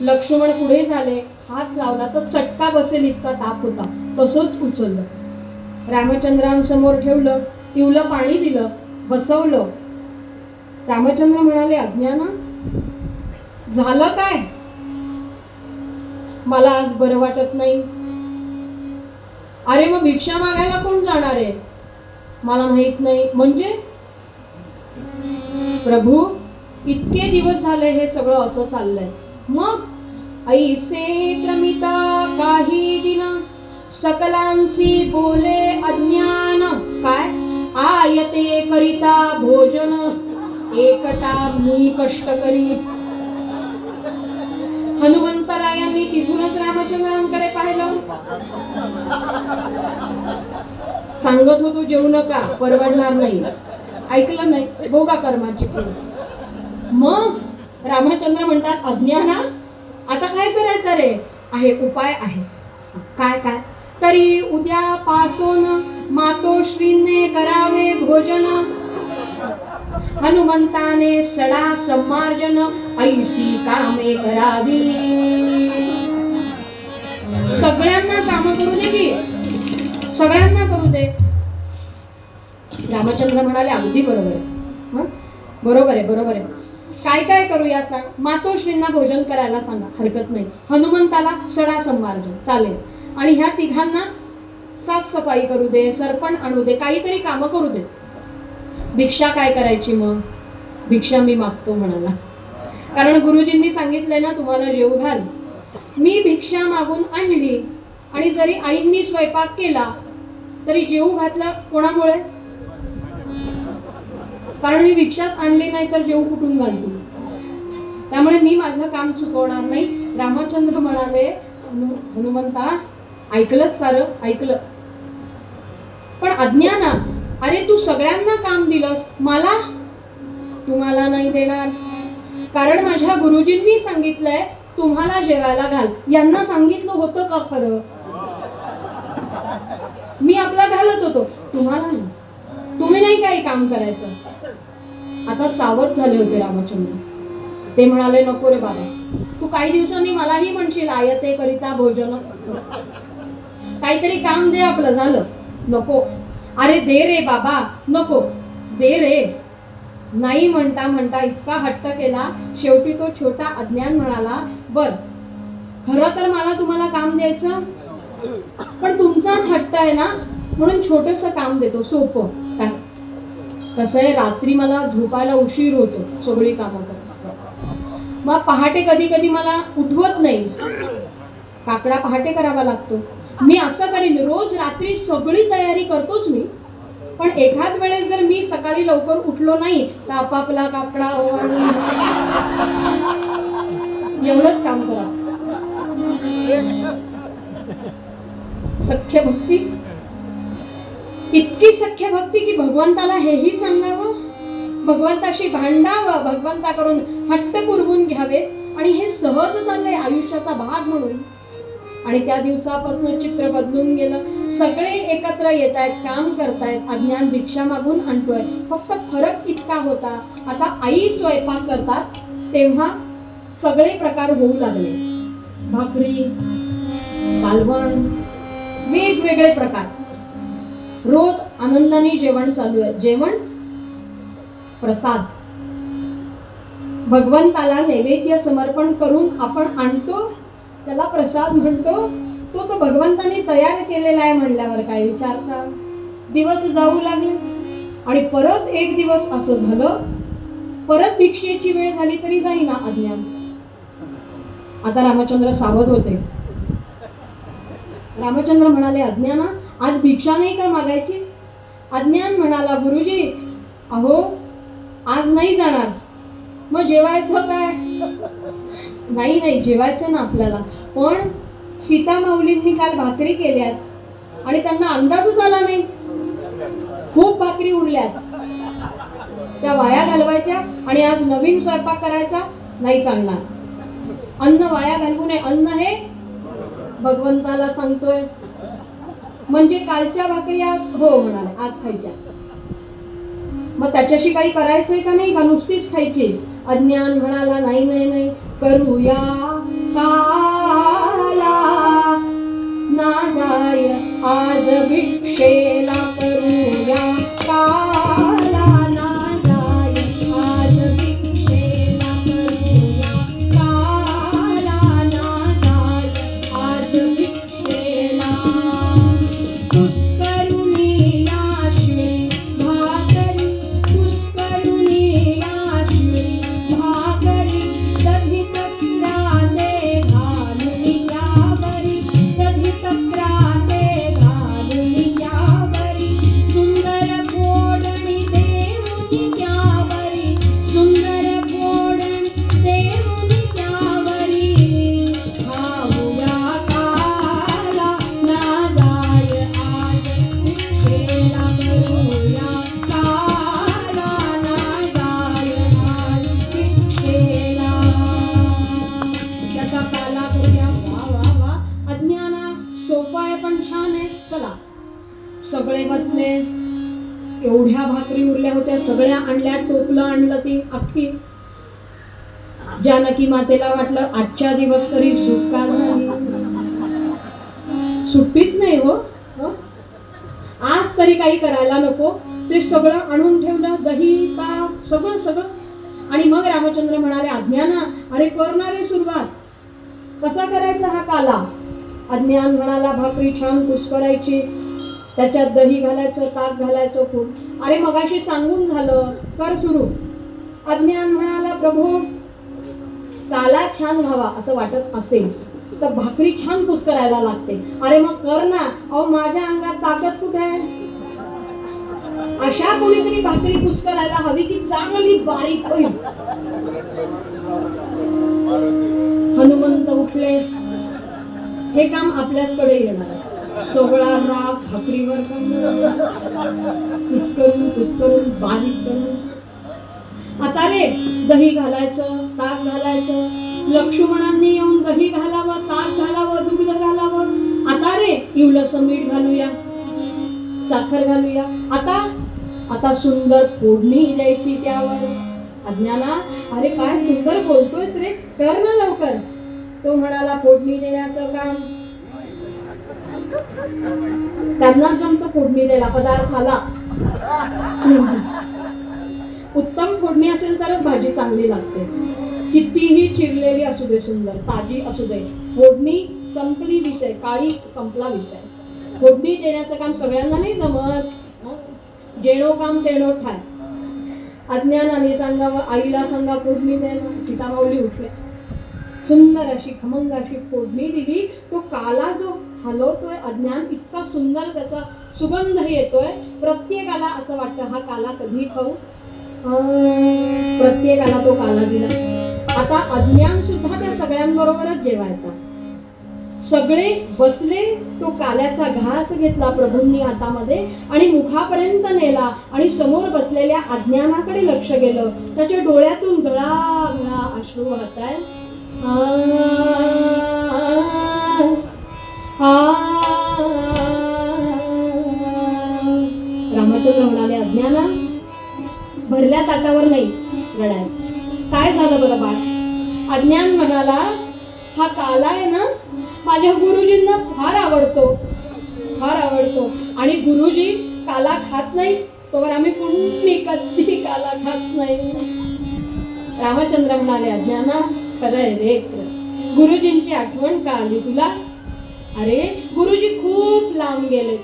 लक्ष्मण पुढे झाले, हात लावला तर चटका बसेल इतका ताप होता. तसंच उचललं, रामचंद्रांसमोर ठेवलं, पिवलं पाणी दिलं, बसवलं. रामचंद्र म्हणाले अज्ञाना झालं काय? मला आज बरं वाटत नाही. अरे मग भिक्षा मागायला कोण जाणार आहे? मला माहित नाही. म्हणजे प्रभू इतके दिवस झाले हे सगळं असं चाललंय. मग ऐसे क्रमिता काही दिन सकलांसी बोले अज्ञान. काय? आयते करिता भोजन एकटा मी कष्ट करी. हनुमंतरायांनी तिथूनच रामचंद्रांकडे पाहिलं. सांगत होतो जेवू नका, परवडणार नाही. ऐकलं नाही, भोगा कर्माची फळ. मग रामचंद्र म्हणतात अज्ञाना आता काय करायचं रे? आहे उपाय आहे. काय काय? तरी उद्यापासून मातोश्रीने करावे भोजन. हनुमंताने सडा सम्मार्जन ऐसी कामे करावी. सगळ्यांना काम करू दे की, सगळ्यांना करू दे. रामचंद्र म्हणाले अगदी बरोबर आहे. हं? बरोबर आहे, बरोबर आहे. काय काय करूया सांग. मातोश्रींना भोजन करायला सांगा, हरकत नाही. हनुमंताला सडा संमार्जन चालेल. आणि ह्या तिघांना साफसफाई करू दे, सरपण आणू दे, काहीतरी कामं करू दे. भिक्षा काय करायची मग? भिक्षा मी मागतो म्हणाला. कारण गुरुजींनी सांगितलंय ना तुम्हाला जेवू घाल. मी भिक्षा मागून आणली आणि जरी आईंनी स्वयंपाक केला तरी जेवू घातला कोणामुळे? कारण मी भिक्षाच आणली नाही तर जेवू कुठून घालतो. त्यामुळे मी माझं काम चुकवणार नाही. रामचंद्र म्हणाले हनुमंता ऐकलंच सारं ऐकलं, पण अज्ञाना, अरे तू सगळ्यांना काम दिलंस, मला तुम्हाला नाही देणार. कारण माझ्या गुरुजींनी सांगितलंय तुम्हाला जेवायला घाल. यांना सांगितलं होतं का खरं? मी आपला घालत होतो, तुम्हाला नाही. तुम्ही नाही काही काम करायचं. आता सावध झाले होते रामचंद्र. ते म्हणाले नको रे बाबा, तू काही दिवसांनी मलाही म्हणशील आयते करिता भोजन, काहीतरी काम दे आपलं. झालं नको. अरे दे रे बाबा, नको दे रे. नाही म्हणता म्हणता इतका हट्ट केला, शेवटी तो छोटा अज्ञान म्हणाला बर खरं तर मला तुम्हाला काम द्यायचं, पण तुमचाच हट्ट आहे ना म्हणून छोटस काम देतो, सोपं. काय कसं आहे, रात्री मला झोपायला उशीर होतो सगळी कामं करता. मग पहाटे कधी कधी मला उठवत नाही, काकडा पहाटे करावा लागतो. मी असं करीन, रोज रात्री सगळी तयारी करतोच मी, पण एखाद वेळेस जर मी सकाळी लवकर उठलो नाही तर आपापला काकडा एवढंच काम करा. सख्य भक्ती, इतकी सख्य भक्ती की भगवंताला हेही सांगावं, भगवंताशी भांडावं, भगवंताकडून हट्ट पुरवून घ्यावे. आणि हे सहज चाललंय आयुष्याचा भाग म्हणून. आणि त्या दिवसापासून चित्र बदलून गेलं. सगळे एकत्र येत आहेत, काम करतायत. अज्ञान भिक्षा मागून आणतोय. फक्त फरक इतका होता, आता आई स्वयंपाक करतात तेव्हा सगळे प्रकार होऊ लागले. भाकरी, कालवण, वेगवेगळे प्रकार. रोज आनंदाने जेवण चालू आहे. जेवण प्रसाद, भगवंताला नैवेद्य समर्पण करून आपण आणतो, त्याला प्रसाद म्हणतो. तो भगवंताने तयार केलेला आहे म्हणल्यावर काय विचारता. दिवस जाऊ लागले आणि परत एक दिवस असं झालं, परत भिक्षेची वेळ झाली तरी जाईना अज्ञान. आता रामचंद्र सावध होते. रामचंद्र म्हणाले अज्ञाना आज भिक्षा नाही का मागायची? अज्ञान म्हणाला गुरुजी अहो आज नाही जाणार. मग जेवायचं काय? नाही नाही जेवायचं ना आपल्याला, पण सीता माऊलींनी काल भाकरी केल्यात आणि त्यांना अंदाजच आला नाही. खूप भाकरी उरल्यात, त्या वाया घालवायच्या आणि आज नवीन स्वयंपाक करायचा नाही चालणार. अन्न वाया घालवू नये. अन्न हे भगवंताला सांगतोय. म्हणजे कालच्या भाकरी आज हो म्हणाले आज खायच्या. मग त्याच्याशी काही करायचंय का नाही का नुसतीच खायची? अज्ञान म्हणाला नाही नाही नाही, करूया काला ना जाय आज भिक्षेला, करूया काला ना जाय आज भिक्षेला, करूया काला ना जाय आज भिक्षेला. पुष्करुणी याशी भाकरी, पुष्करुणी याशी भाकरी, दही तक्राते घालून यावरी, दही तक्राते घालून यावरी, सुंदर पोळणी देऊन यावरी, सुंदर पोळणी देऊन यावरी. खाऊया काला ना जाय आज भिक्षेला, करूया काला ना जाय आज भिक्षेला. त्याचा काला करूया. वा वा वा, अज्ञाना सोपं आहे पण छान आहे. चला सगळे बसले. एवढ्या भाकरी उरल्या होत्या, सगळ्या आणल्या, टोपलं आणलं ती अख्खी. जानकी मातेला वाटलं आजच्या दिवस तरी सुटका झाली. सुट्टीच नाही हो, आज तरी काही करायला नको. ते सगळं आणून ठेवलं, दही ताक सगळं सगळं. आणि मग रामचंद्र म्हणाले, अज्ञाना अरे करणार आहे सुरुवात, कसा करायचा हा काला? अज्ञान म्हणाला, भाकरी छान कुस्करायची, त्याच्यात दही घालायचं, ताक घालायचं खूप. अरे मगाशी सांगून झालं, कर सुरू. अज्ञान म्हणाला, प्रभू काला छान व्हावा असं वाटत असेल तर भाकरी छान कुस्करायला लागते. अरे मग कर ना. अहो माझ्या अंगात ताकद कुठे आहे? अशा कोणीतरी भाकरी कुस्करायला हवी की चांगली बारीक होईल. हनुमंत उठले, हे काम आपल्याचकडे येणार. सोहळा राग भाकरीवर कुस्करून बारीक करून. आता रे दही घालायचं, ताक घालायचं. लक्ष्मणांनी येऊन दही घालावं, ताक घालावं, दूध घालावं. आता रे इवलसं मीठ घालूया, साखर घालूया. आता सुंदर फोडणी द्यायची त्यावर. अज्ञाना अरे काय सुंदर बोलतोयस रे, कर ना लवकर. तो म्हणाला, फोडणी देण्याचं काम त्यांना जमतं, फोडणी द्यायला पदार्थाला. उत्तम फोडणी असेल तरच भाजी चांगली लागते. कितीही चिरलेली असू दे, सुंदर ताजी असू दे, फोडणी संपली विषय, काळी संपला विषय. फोडणी देण्याचं काम सगळ्यांना नाही जमत. जेणो काम तेणो ठाय. अज्ञानाने सांगावं, आईला सांगा फोडणी द्यायला. सीतामाऊली उठले, सुंदर अशी खमंग अशी फोडणी दिली. तो काला जो हलवतोय अज्ञान, इतका सुंदर त्याचा सुगंध येतोय. प्रत्येकाला असं वाटतं हा काला कधी खाऊ. प्रत्येकाला तो काला दिला. आता अज्ञान सुद्धा त्या सगळ्यांबरोबरच जेवायचा. सगळे बसले, तो काल्याचा घास घेतला प्रभूंनी हातामध्ये आणि मुखापर्यंत नेला. आणि समोर बसलेल्या अज्ञानाकडे लक्ष गेलं. त्याच्या डोळ्यातून गळा अश्रू वाहताय. रामचंद्र म्हणाले, अज्ञाना भरल्या ताटावर नाही रडायचं. काय झालं बरं बाळ? अज्ञान म्हणाला, हा काला आहे ना माझ्या गुरुजींना फार आवडतो, फार आवडतो. आणि गुरुजी काला खात नाही, तोवर आम्ही कुणी कधी काला खात नाही. रामचंद्र म्हणाले, अज्ञाना खरंय रे, गुरुजींची आठवण का आली तुला? अरे गुरुजी खूप लांब गेले,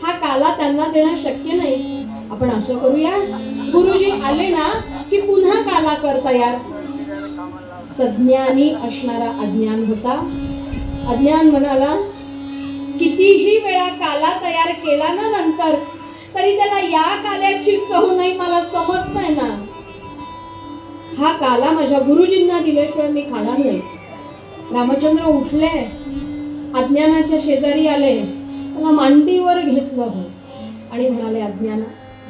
हा काला त्यांना देणं शक्य नाही. आपण असं करूया, गुरुजी आले ना की पुन्हा काला कर तयार. सज्ञानी असणारा अज्ञान होता. अज्ञान म्हणाला, कितीही वेळा काला तयार केला ना नंतर, तरी त्याला या काल्याची चव नाही, मला समजत नाही ना. हा काला माझ्या गुरुजींना दिल्याशिवाय मी खाणार नाही. रामचंद्र उठले, अज्ञानाच्या शेजारी आले, त्याला मांडीवर घेतलं आणि म्हणाले, अज्ञाना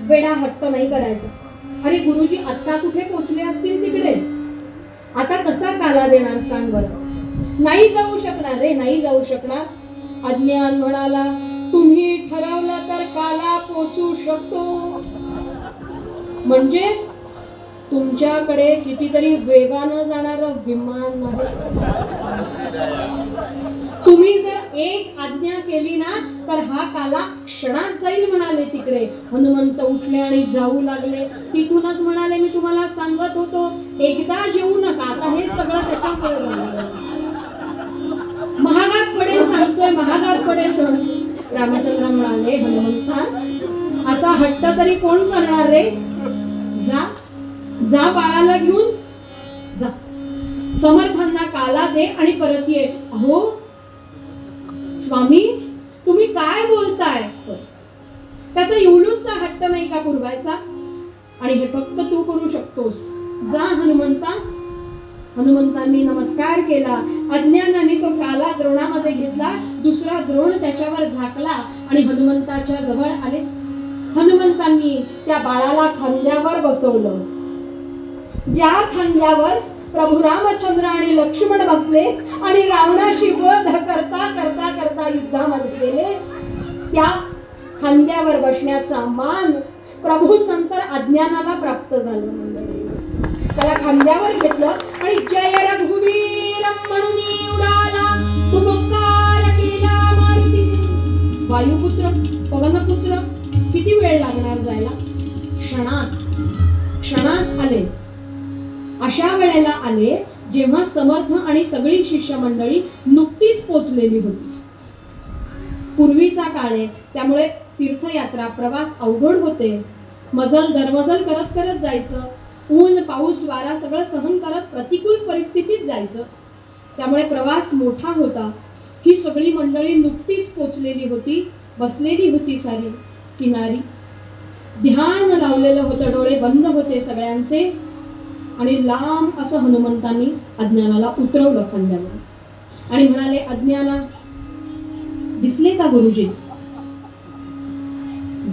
वेडा हट्ट नाही करायचा. अरे गुरुजी आता कुठे पोचले असतील तिकडे, आता कसा काला देणार सांग बरं? नाही जाऊ शकणार रे, नाही जाऊ शकणार. अज्ञान म्हणाला, तुम्ही ठरवलं तर काला पोचू शकतो. म्हणजे तुमच्याकडे कितीतरी वेगानं जाणारं विमान नाही. तुम्ही जर एक आज्ञा केली ना तर हा काला क्षणात जाईल म्हणाले तिकडे. हनुमंत उठले आणि जाऊ लागले. तिथूनच म्हणाले, मी तुम्हाला सांगत होतो एकदा जेवू नका. आता हे सगळं त्याच्यामुळे झालं. महागात पडेल सांगतोय, महागात पडेल. रामचंद्र म्हणाले, हनुमंता असा हट्ट तरी कोण करणार रे? जा जा, बाळाला घेऊन जा, समर्थांना काला दे आणि परत ये. अहो स्वामी तुम्ही काय बोलताय? त्याचा एवढूसा हट्ट नाही का पुरवायचा? आणि हे फक्त तू करू शकतोस. जा हनुमंता. हनुमंतांनी नमस्कार केला. अज्ञानाने तो काला द्रोणामध्ये घेतला, दुसरा द्रोण त्याच्यावर झाकला आणि हनुमंताच्या जवळ आले. हनुमंतांनी त्या बाळाला खांद्यावर बसवलं. ज्या खांद्यावर प्रभू रामचंद्र आणि लक्ष्मण बसले आणि रावणाशी वध करता करता करता युद्धामध्ये गेले, त्या खांद्यावर बसण्याचा मान प्रभूंनंतर अज्ञानाला प्राप्त झालं. त्याला खांद्यावर घेतलं आणि जय रघुवीर म्हणून उडाला उपकार केला मारुती. वायुपुत्र, पवनपुत्र, किती किती वेळ लागणार जायला? क्षणात आले. अशा वेळेला आले जेव्हा समर्थ आणि सगळी शिष्य मंडळी नुकतीच पोचलेली होती. पूर्वीचा काळ आहे, त्यामुळे तीर्थयात्रा प्रवास अवघड होते. मजल दरमजल करत करत जायचं. ऊन पाऊस वारा सगळं सहन करत प्रतिकूल परिस्थितीत जायचं. त्यामुळे प्रवास मोठा होता. ही सगळी मंडळी नुकतीच पोचलेली होती. बसलेली होती सारी किनारी. ध्यान लावलेलं होतं, डोळे बंद होते सगळ्यांचे. आणि लांब असं हनुमंतांनी अज्ञानाला उतरवलं खांद्यावर आणि म्हणाले, अज्ञाना दिसले का गुरुजी?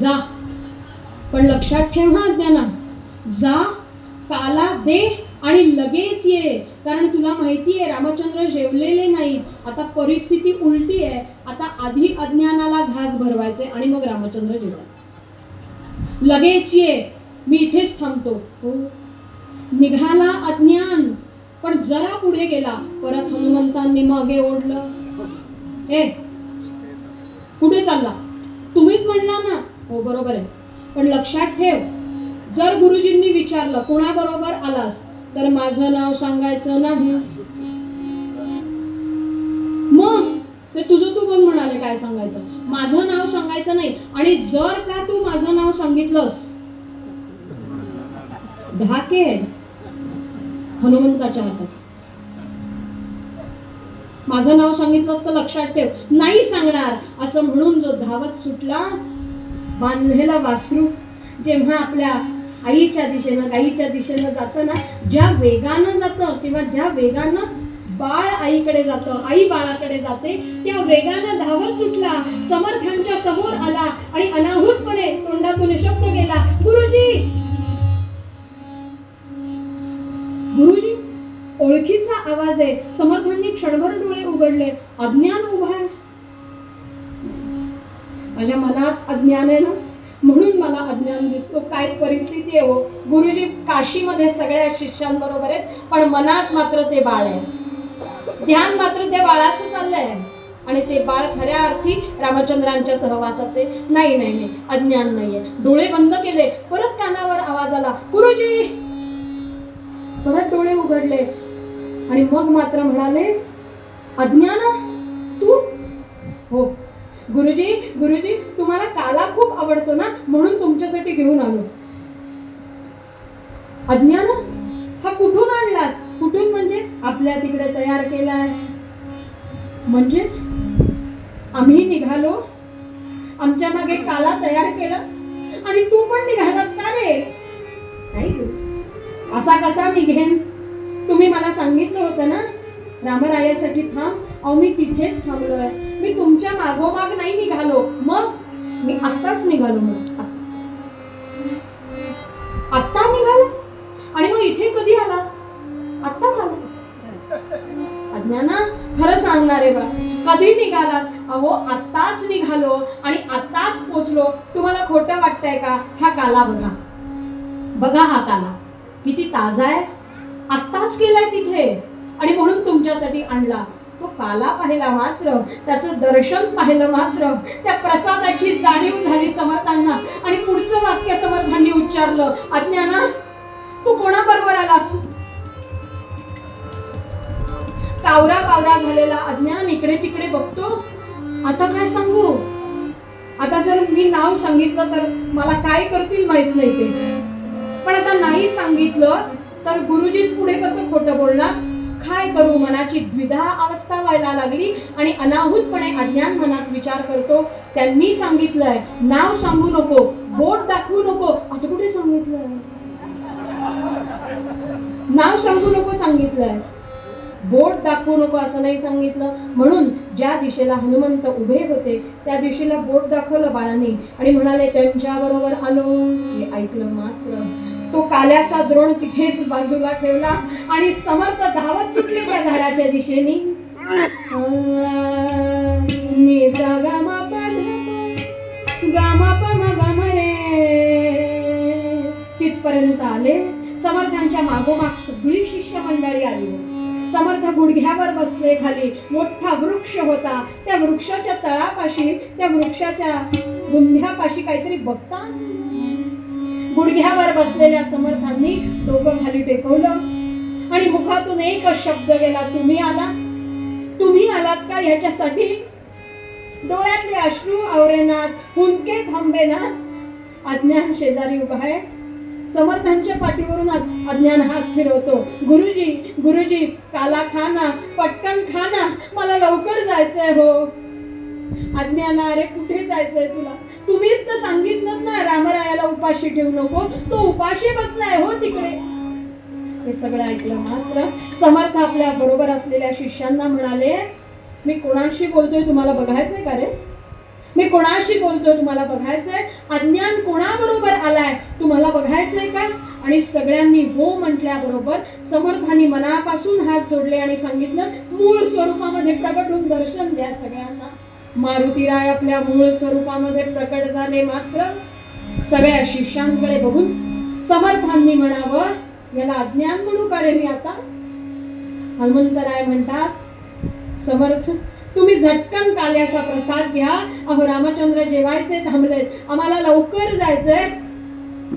जा, पण लक्षात ठेव हा अज्ञाना, जा, काला दे आणि लगेच ये. कारण तुला माहितीये रामचंद्र जेवलेले नाहीत. आता परिस्थिती उलटी आहे. आता आधी अज्ञानाला घास भरवायचे आणि मग रामचंद्र जेवायचे. लगेच ये, मी इथेच थांबतो. हो. निघाला अज्ञान, पण जरा पुढे गेला. परत हनुमंतांनी मागे ओढलं. ए, कुठे चालला? तुम्हीच म्हणला ना. हो बरोबर आहे, पण लक्षात ठेव, जर गुरुजींनी विचारलं कोणाबरोबर आलास तर माझं नाव सांगायचं नाही. मग ते तुझं तू बघ म्हणाले, काय सांगायचं? माझं नाव सांगायचं नाही. आणि जर का तू माझं नाव सांगितलंस, धाके हनुमंताच्या हातात. माझं नाव सांगितलं असतं लक्षात ठेव, नाही सांगणार असं म्हणून जो धावत सुटला. बांधलेला वासरू जेव्हा आपल्या आईच्या दिशेनं गाईच्या दिशेनं जातं ना, ज्या वेगानं जातं किंवा ज्या वेगानं बाळ आईकडे जातं, आई बाळाकडे जाते, त्या वेगानं धावत सुटला. समर्थांच्या समोर आला आणि अनाहूतपणे तोंडातून शब्द गेला, गुरुजी. गुरुजी ओळखीचा आवाज आहे. समर्थांनी क्षणभर डोळे उघडले. अज्ञान उभा आहे. माझ्या मनात अज्ञान आहे ना, म्हणून मला अज्ञान दिसतो. काय परिस्थिती आहे हो गुरुजी. काशीमध्ये सगळ्या शिष्यांबरोबर आहेत, पण मनात मात्र ते बाळ आहे. ध्यान मात्र त्या बाळाचं चाललंय. आणि ते बाळ खऱ्या अर्थी रामचंद्रांच्या सहवासात आहे. नाही नाही नाही, अज्ञान नाहीये. डोळे बंद केले. परत कानावर आवाज आला, गुरुजी. परत डोळे उघडले आणि मग मात्र म्हणाले, अज्ञाना तू? हो गुरुजी. गुरुजी तुम्हाला काला खूप आवडतो ना, म्हणून तुमच्यासाठी घेऊन आलो. अज्ञाना हा कुठून आणलास? कुठून म्हणजे? आपल्या तिकडे तयार केलाय. म्हणजे आम्ही निघालो, आमच्या मागे काला तयार केला आणि तू पण निघालास का रे? नाही तू असा कसा निघेन? तुम्ही मला सांगितलं होतं ना रामरायासाठी थांब. अहो मी तिथेच थांबलोय. मी तुमच्या मागोमाग नाही निघालो. मग मी आत्ताच निघालो. मग आत्ता निघालो आणि मग इथे कधी आलास? आत्ताच आलो. अज्ञाना खरं सांगणार आहे बा, कधी निघालास? अहो आत्ताच निघालो आणि आत्ताच पोचलो. तुम्हाला खोटं वाटतंय का? हा काला बघा, बघा हा काला किती ताजा आहे. आत्ताच केलाय तिथे आणि म्हणून तुमच्यासाठी आणला. तो काला पाहिला मात्र, त्याचं दर्शन पाहिलं मात्र, त्या प्रसादाची जाणीव झाली समर्थांना. आणि पुढचं वाक्य समर्थांनी उच्चारलं, अज्ञाना तू कोणाबरोबर आलास? कावरा बावरा झालेला अज्ञान इकडे तिकडे बघतो. आता काय सांगू? आता जर मी नाव सांगितलं तर मला काय करतील माहित नाही ते. पण आता नाही सांगितलं तर गुरुजी पुढे कसं खोटं बोलणार? काय करू? मनाची द्विधा अवस्था व्हायला लागली आणि अनाहूतपणे अज्ञान मनात विचार करतो, त्यांनी सांगितलंय नाव सांगू नको, बोट दाखवू नको. आता कुठे सांगितलंय नाव सांगू नको? सांगितलंय बोट दाखवू नको असं नाही सांगितलं. म्हणून ज्या दिशेला हनुमंत उभे होते त्या दिशेला बोट दाखवलं बाळांनी आणि म्हणाले, त्यांच्या बरोबर आलो. हे ऐकलं मात्र तो काल्याचा द्रोण तिथेच बाजूला ठेवला आणि समर्थ धावत सुटले त्या झाडाच्या दिशेने. तिथपर्यंत आले. समर्थांच्या मागोमाग सगळी शिष्य मंडळी आली. समर्थ गुडघ्यावर बसले खाली. मोठा वृक्ष होता. त्या वृक्षाच्या तळापाशी, त्या वृक्षाच्या गुंढ्यापाशी काहीतरी बघता. गुडघ्यावर बसलेल्या समर्थांनी डोकं खाली टेकवलं आणि मुखातून एकच शब्द गेला, तुम्ही आलात का ह्याच्यासाठी? डोळ्यातले अश्रू आवरेनात, हुंदके थांबेनात. अज्ञान शेजारी उभा आहे. समर्थांच्या पाठीवरून अज्ञान हात फिरवतो. गुरुजी काला खाना, पटकन खाना, मला लवकर जायचंय हो. अज्ञान, अरे कुठे जायचंय तुला? तुम्हीच तर सांगितलं ना रामरायाला उपाशी ठेवू नको, तो उपाशी बसलाय हो तिकडे. हे सगळं ऐकलं मात्र समर्थ आपल्या बरोबर असलेल्या शिष्यांना म्हणाले, मी कोणाशी बोलतोय तुम्हाला बघायचंय का रे? मी कोणाशी बोलतोय तुम्हाला बघायचंय? अज्ञान कोणाबरोबर आलाय तुम्हाला बघायचंय का? आणि सगळ्यांनी हो म्हटल्याबरोबर समर्थांनी मनापासून हात जोडले आणि सांगितलं, मूळ स्वरूपामध्ये प्रकट होऊन दर्शन द्या सगळ्यांना. मारुतीराय आपल्या मूळ स्वरूपामध्ये प्रकट झाले. मात्र सगळ्या शिष्यांकडे बघून समर्थांनी म्हणावं, याला अज्ञान म्हणू का रे मी आता? हनुमंतराय म्हणतात, समर्थ तुम्ही झटकन काल्याचा प्रसाद घ्या. अहो रामचंद्र जेवायचे थांबलेत, आम्हाला लवकर जायचंय.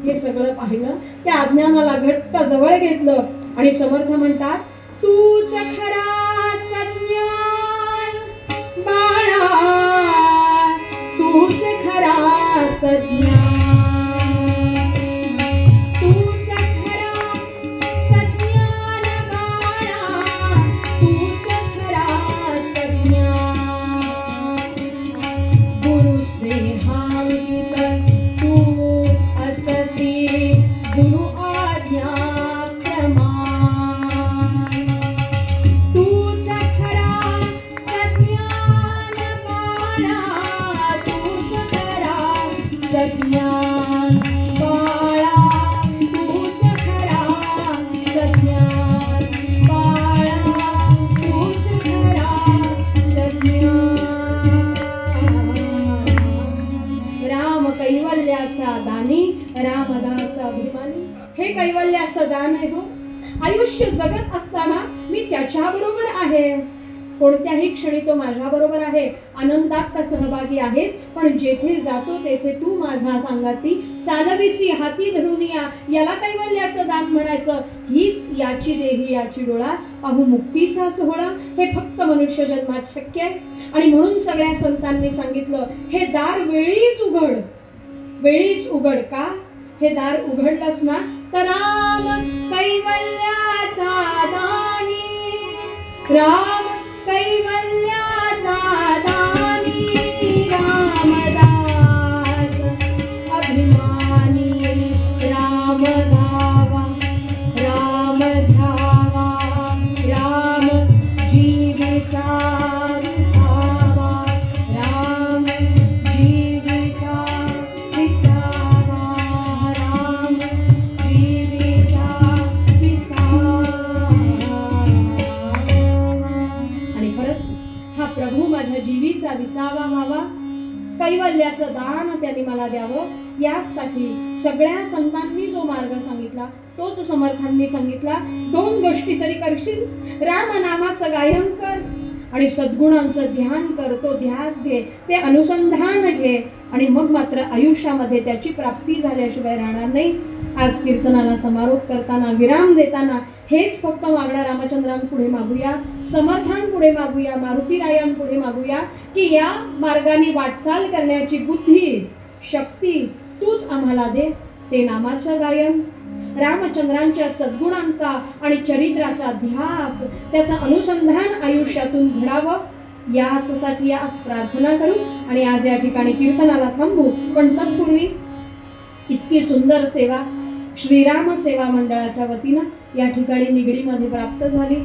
हे सगळं पाहिलं, त्या अज्ञानाला घट्ट जवळ घेतलं आणि समर्थ म्हणतात, तूच खरा सज्ञान बाळा, तूच खरा सज्ञान, तूच खरा सज्ञान बाळा, तूच खरा सज्ञान. गुरु स्नेहांकित तू असती, गुरु आज्ञा प्रमाण, तूच खरा सज्ञान बाळा, तूच खरा सज्ञान बाळा, तूच खरा सज्ञान बाळा, तूच खरा सज्ञान. राम कैवल्याचा दानी, रामदास अभिमानी. हे कैवल्याचं दान आहे हो. आयुष्य जगत असताना मी त्याच्या बरोबर आहे. कोणत्याही क्षणी तो माझ्या बरोबर आहे. आनंदात सहभागी आहेच, पण जेथे जातो तेथे तू माझा सांगाती. चालविसी हाती धरून याला कैवल्याचं दान म्हणायचं. हीच याची देही याची डोळा, पाहू मुक्तीचा सोहळा. हे फक्त मनुष्य जन्मात शक्य आहे. आणि म्हणून सगळ्या संतांनी सांगितलं, हे दार वेळीच उघड का? हे दार उघडलंच ना तर राम कैवल्याचा दानी, राम कैवल्याचा दानी, रामदास अभिमानी. राम धावा, राम धावा, राम जीविता विसावा, राम जीविता विसावा, राम जीविता विसावा. आणि परत हा प्रभू माझ्या जीवीचा विसावा व्हावा, कैवल्याचं दान त्यांनी मला द्यावं. यासाठी सगळ्या संतांनी जो मार्ग सांगितला तोच समर्थांनी सांगितला. दोन गोष्टी तरी करशील, रामनामाचं गायन कर आणि सद्गुणांचं ध्यान कर. तो ध्यास घे, ते अनुसंधान घे आणि मग मात्र आयुष्यामध्ये त्याची प्राप्ती झाल्याशिवाय राहणार नाही. आज कीर्तनाला समारोप करताना, विराम देताना हेच फक्त मागणं रामचंद्रांपुढे मागूया, समर्थांपुढे मागूया, मारुतीरायांपुढे मागूया की या मार्गाने वाटचाल करण्याची बुद्धी, शक्ती तूच आम्हाला दे. ते नामाचं गायन, रामचंद्रांच्या सद्गुणांचा आणि चरित्राचा ध्यास, त्याचं अनुसंधान आयुष्यातून घडावं. याचसाठी आज प्रार्थना करू आणि आज या ठिकाणी कीर्तनाला थांबू. पण तत्पूर्वी इतकी सुंदर सेवा श्रीराम सेवा मंडळाच्या वतीनं या ठिकाणी निगडीमध्ये प्राप्त झाली.